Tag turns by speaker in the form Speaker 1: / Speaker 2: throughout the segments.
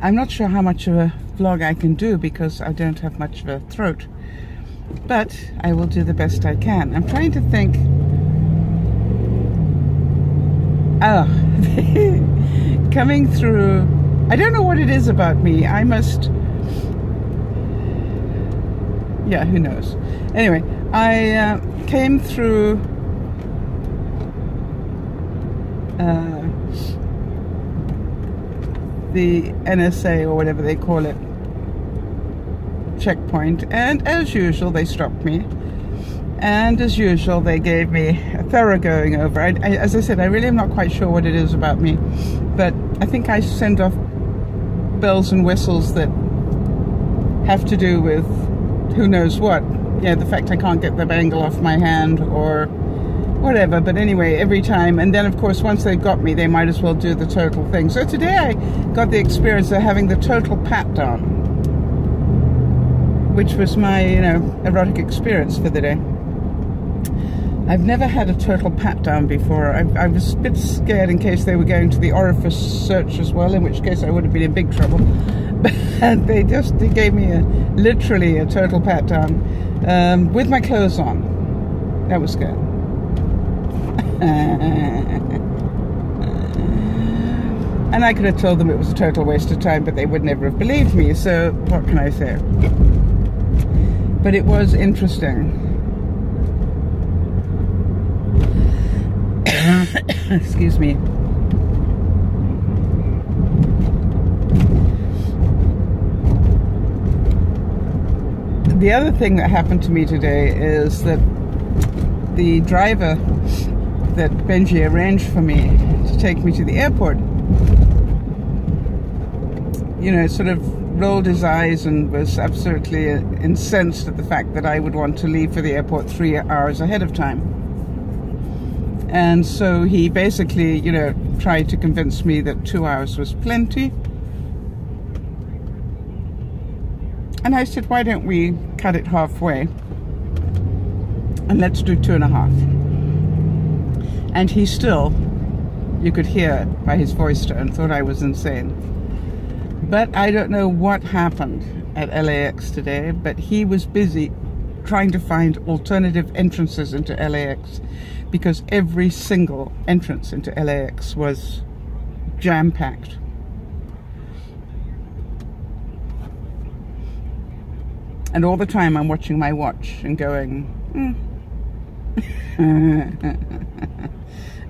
Speaker 1: I'm not sure how much of a vlog I can do because I don't have much of a throat, but I will do the best I can. I'm trying to think. Oh, coming through, I don't know what it is about me. I must, yeah, who knows. Anyway, I came through the NSA or whatever they call it checkpoint, and as usual they stopped me, and as usual they gave me a thorough going over. As I said, I really am not quite sure what it is about me, but I think I send off bells and whistles that have to do with who knows what. Yeah, the fact I can't get the bangle off my hand or whatever, but anyway, every time, and then of course once they've got me, they might as well do the total thing. So today I got the experience of having the total pat down, which was my, you know, erotic experience for the day. I've never had a total pat down before. I was a bit scared in case they were going to the orifice search as well, in which case I would have been in big trouble. But they gave me literally a total pat down with my clothes on. That was good. And I could have told them it was a total waste of time, but they would never have believed me, so what can I say? But it was interesting. Excuse me. The other thing that happened to me today is that the driver that Benji arranged for me to take me to the airport, you know, sort of rolled his eyes and was absolutely incensed at the fact that I would want to leave for the airport 3 hours ahead of time. And so he basically, you know, tried to convince me that 2 hours was plenty. And I said, why don't we cut it halfway and let's do 2.5. And he still, you could hear by his voice tone, thought I was insane. But I don't know what happened at LAX today, but he was busy trying to find alternative entrances into LAX, because every single entrance into LAX was jam-packed. And all the time I'm watching my watch and going,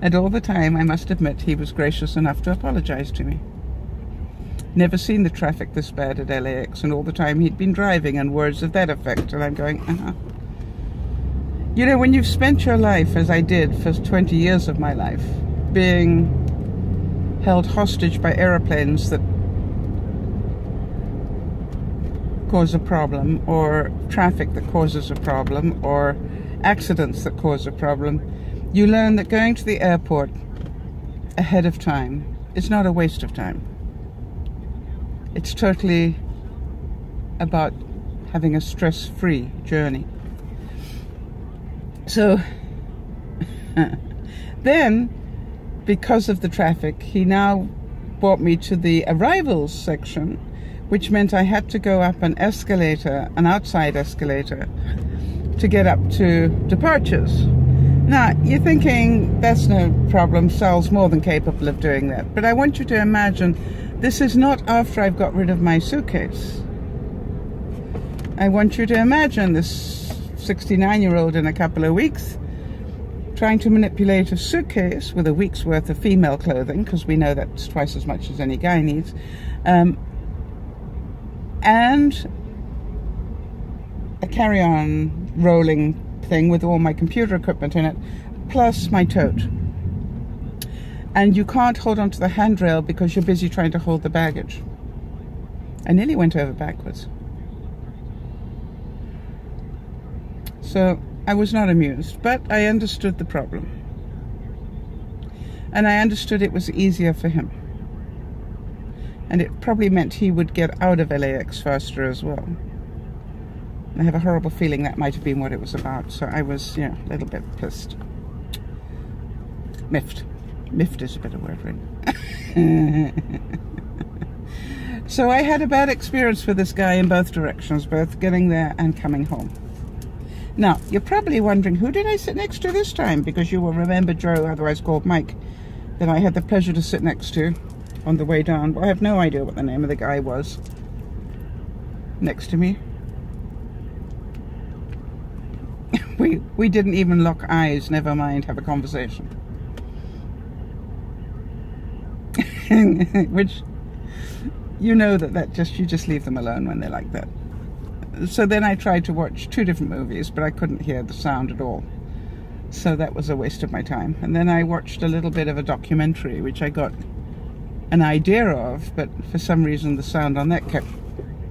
Speaker 1: And all the time, I must admit, he was gracious enough to apologize to me. Never seen the traffic this bad at LAX, and all the time he'd been driving, and words of that effect, and I'm going, You know, when you've spent your life, as I did for 20 years of my life, being held hostage by aeroplanes that cause a problem, or traffic that causes a problem, or accidents that cause a problem, you learn that going to the airport ahead of time is not a waste of time. It's totally about having a stress-free journey. So then, because of the traffic, he now brought me to the arrivals section, which meant I had to go up an escalator, an outside escalator, to get up to departures. Now, you're thinking, that's no problem, Sal's more than capable of doing that. But I want you to imagine, this is not after I've got rid of my suitcase. I want you to imagine this 69-year-old in a couple of weeks trying to manipulate a suitcase with a week's worth of female clothing, because we know that's twice as much as any guy needs, and a carry-on rolling thing with all my computer equipment in it, plus my tote. And you can't hold onto the handrail because you're busy trying to hold the baggage. I nearly went over backwards. So I was not amused, but I understood the problem. And I understood it was easier for him. And it probably meant he would get out of LAX faster as well. I have a horrible feeling that might have been what it was about. So I was, you know, a little bit pissed. Miffed. Miffed is a better word, really. So I had a bad experience with this guy in both directions, both getting there and coming home. Now, you're probably wondering, who did I sit next to this time? Because you will remember Joe, otherwise called Mike, that I had the pleasure to sit next to on the way down. Well, I have no idea what the name of the guy was next to me. We didn't even lock eyes, never mind have a conversation. Which, you know that you just leave them alone when they're like that. So then I tried to watch 2 different movies, but I couldn't hear the sound at all. So that was a waste of my time. And then I watched a little bit of a documentary, which I got an idea of, but for some reason the sound on that kept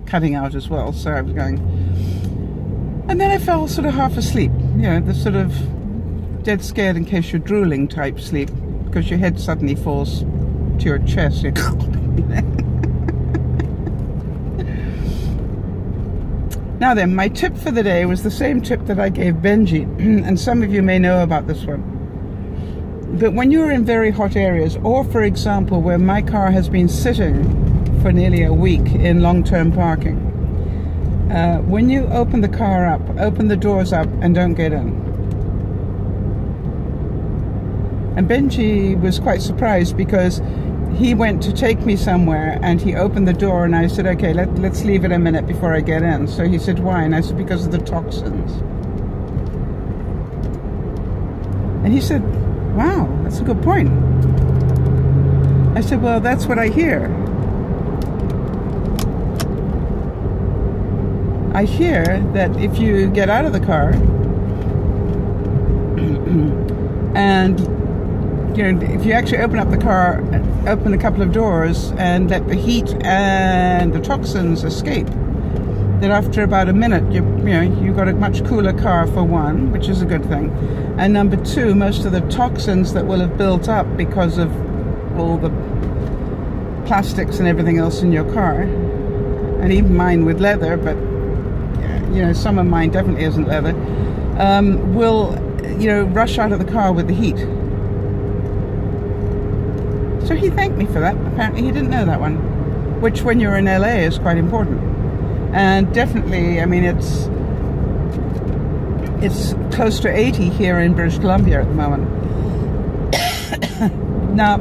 Speaker 1: cutting out as well. So I was going... And then I fell sort of half asleep. You know, the sort of dead scared in case you're drooling type sleep, because your head suddenly falls to your chest. Now then, my tip for the day was the same tip that I gave Benji, and some of you may know about this one. But when you're in very hot areas, or for example, where my car has been sitting for nearly a week in long-term parking, when you open the car up, open the doors up and don't get in. And Benji was quite surprised because he went to take me somewhere and he opened the door and I said, okay, let's leave it a minute before I get in. So he said, why? And I said, because of the toxins. And he said, wow, that's a good point. I said, well, that's what I hear. I hear that if you get out of the car and you know, if you actually open up the car, open a couple of doors and let the heat and the toxins escape, that after about a minute, you've got a much cooler car for one, which is a good thing. And number 2, most of the toxins that will have built up because of all the plastics and everything else in your car, and even mine with leather, but you know, some of mine definitely isn't leather, will, you know, rush out of the car with the heat. So he thanked me for that. Apparently he didn't know that one, which when you're in LA is quite important. And definitely, I mean, it's close to 80 here in British Columbia at the moment. Now,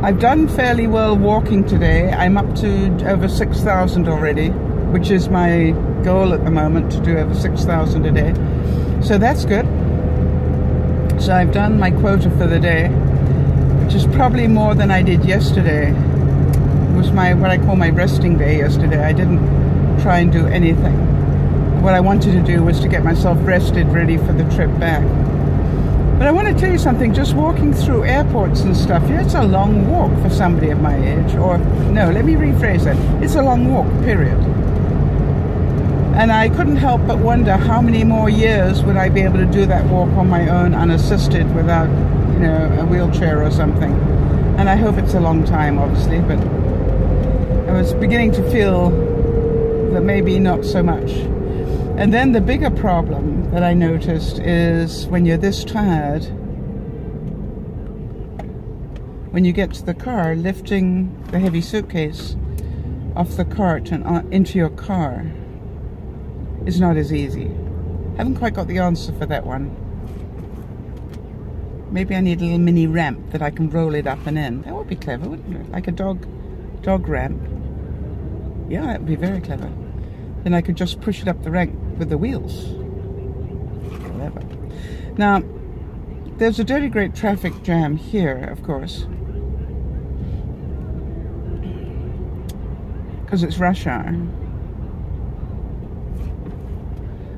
Speaker 1: I've done fairly well walking today. I'm up to over 6,000 already, which is my goal at the moment, to do over 6,000 a day. So that's good. So I've done my quota for the day, which is probably more than I did yesterday. It was what I call my resting day yesterday. I didn't try and do anything. What I wanted to do was to get myself rested, ready for the trip back. But I want to tell you something, just walking through airports and stuff, yeah, it's a long walk for somebody of my age. Or, no, let me rephrase that. It's a long walk, period. And I couldn't help but wonder how many more years would I be able to do that walk on my own, unassisted, without, you know, a wheelchair or something. And I hope it's a long time, obviously, but I was beginning to feel that maybe not so much. And then the bigger problem that I noticed is when you're this tired, when you get to the car, lifting the heavy suitcase off the cart and into your car is not as easy. Haven't quite got the answer for that one. Maybe I need a little mini ramp that I can roll it up and in. That would be clever, wouldn't it? Like a dog ramp. Yeah, that would be very clever. Then I could just push it up the ramp with the wheels. Clever. Now, there's a dirty great traffic jam here, of course, because it's rush hour.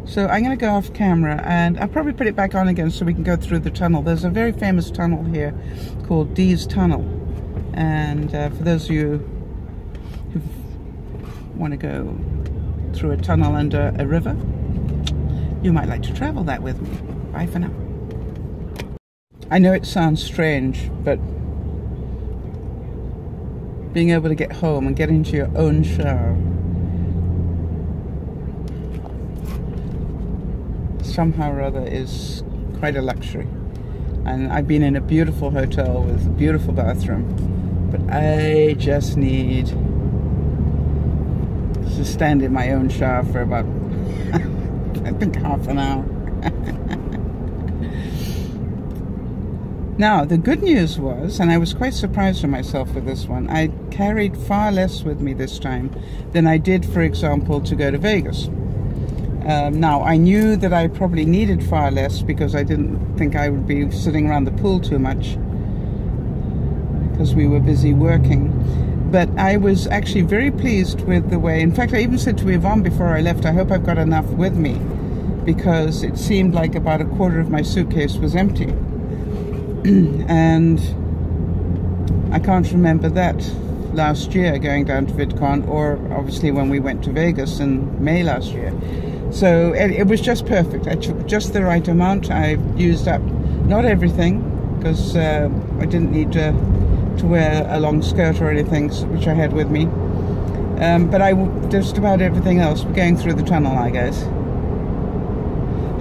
Speaker 1: So I'm going to go off camera and I'll probably put it back on again so we can go through the tunnel. There's a very famous tunnel here called Dee's Tunnel. And for those of you who want to go through a tunnel under a river, you might like to travel that with me. Bye for now. I know it sounds strange, but being able to get home and get into your own shower. Somehow or other is quite a luxury. And I've been in a beautiful hotel with a beautiful bathroom, but I just need to stand in my own shower for about I think half an hour. Now, the good news was, and I was quite surprised with myself with this one, I carried far less with me this time than I did, for example, to go to Vegas. Now, I knew that I probably needed far less because I didn't think I would be sitting around the pool too much because we were busy working. But I was actually very pleased with the way, in fact, I even said to Yvonne before I left, I hope I've got enough with me, because it seemed like about a quarter of my suitcase was empty. And I can't remember that last year going down to VidCon, or obviously when we went to Vegas in May last year. So it was just perfect. I took just the right amount. I used up not everything, because I didn't need to wear a long skirt or anything, which I had with me. But just about everything else. We're going through the tunnel now, guys.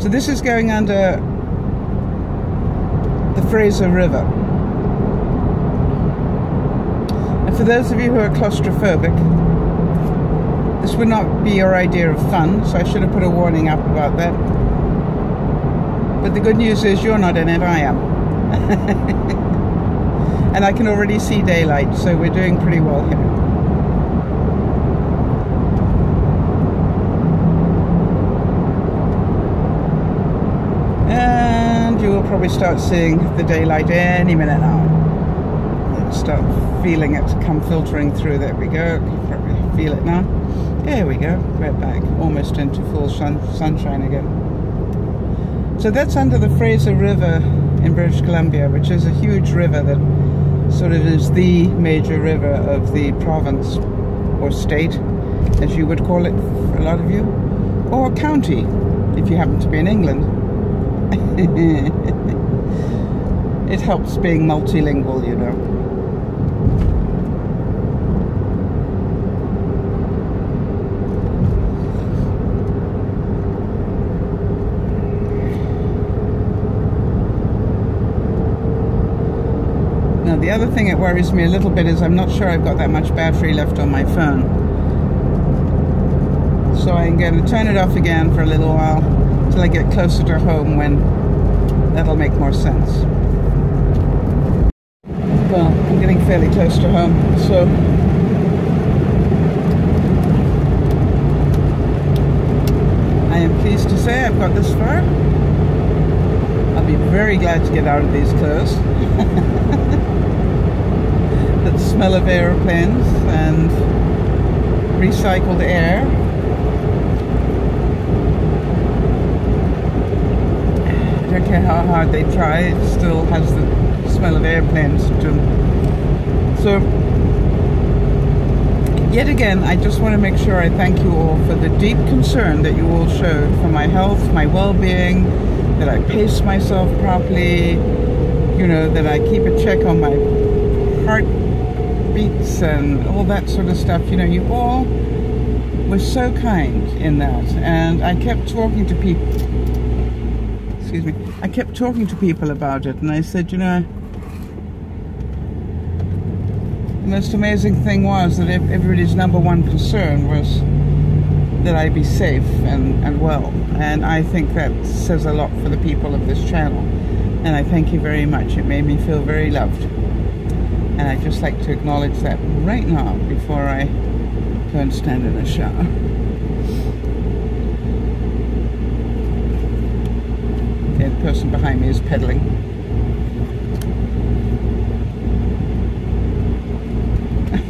Speaker 1: So this is going under the Fraser River. And for those of you who are claustrophobic, this would not be your idea of fun, so I should have put a warning up about that. But the good news is you're not in it, I am. And I can already see daylight, so we're doing pretty well here. And you will probably start seeing the daylight any minute now. You'll start feeling it come filtering through. There we go. You probably feel it now. There we go. We're back, almost into full sunshine again. So that's under the Fraser River in British Columbia, which is a huge river that sort of is the major river of the province, or state, as you would call it for a lot of you, or county, if you happen to be in England. It helps being multilingual, you know. Now, the other thing that worries me a little bit is I'm not sure I've got that much battery left on my phone. So I'm going to turn it off again for a little while till I get closer to home, when that'll make more sense. Well, I'm getting fairly close to home, so I am pleased to say I've got this far. I'll be very glad to get out of these clothes. That smell of aeroplanes and recycled air. I don't care how hard they try, it still has the smell of airplanes to them. So, yet again, I just want to make sure I thank you all for the deep concern that you all showed for my health, my well-being, that I pace myself properly, you know, that I keep a check on my heart beats and all that sort of stuff. You know, you all were so kind in that, and I kept talking to people, excuse me, I kept talking to people about it, and I said, you know, the most amazing thing was that everybody's number one concern was that I be safe and well, and I think that says a lot for the people of this channel, and I thank you very much. It made me feel very loved, and I'd just like to acknowledge that right now before I go and stand in a shower. Okay, the person behind me is pedaling.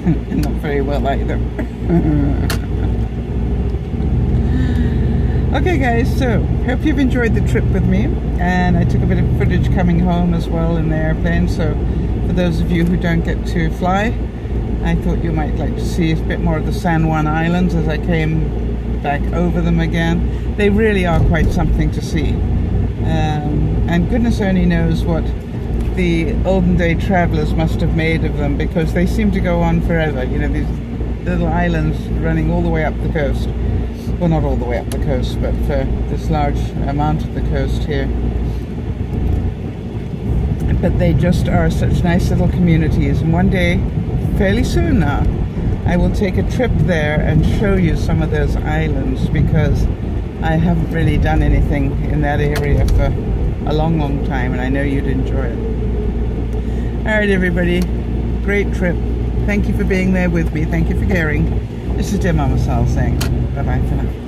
Speaker 1: And not very well either. Okay guys, so hope you've enjoyed the trip with me, and I took a bit of footage coming home as well in the airplane, so for those of you who don't get to fly, I thought you might like to see a bit more of the San Juan Islands as I came back over them again. They really are quite something to see, and goodness only knows what the olden day travelers must have made of them, because they seem to go on forever. You know, these little islands running all the way up the coast. Well, not all the way up the coast, but for this large amount of the coast here. But they just are such nice little communities, and one day, fairly soon now, I will take a trip there and show you some of those islands, because I haven't really done anything in that area for a long, long time, and I know you'd enjoy it. Alright everybody, great trip. Thank you for being there with me. Thank you for caring. This is DearMamaSal saying bye-bye for now.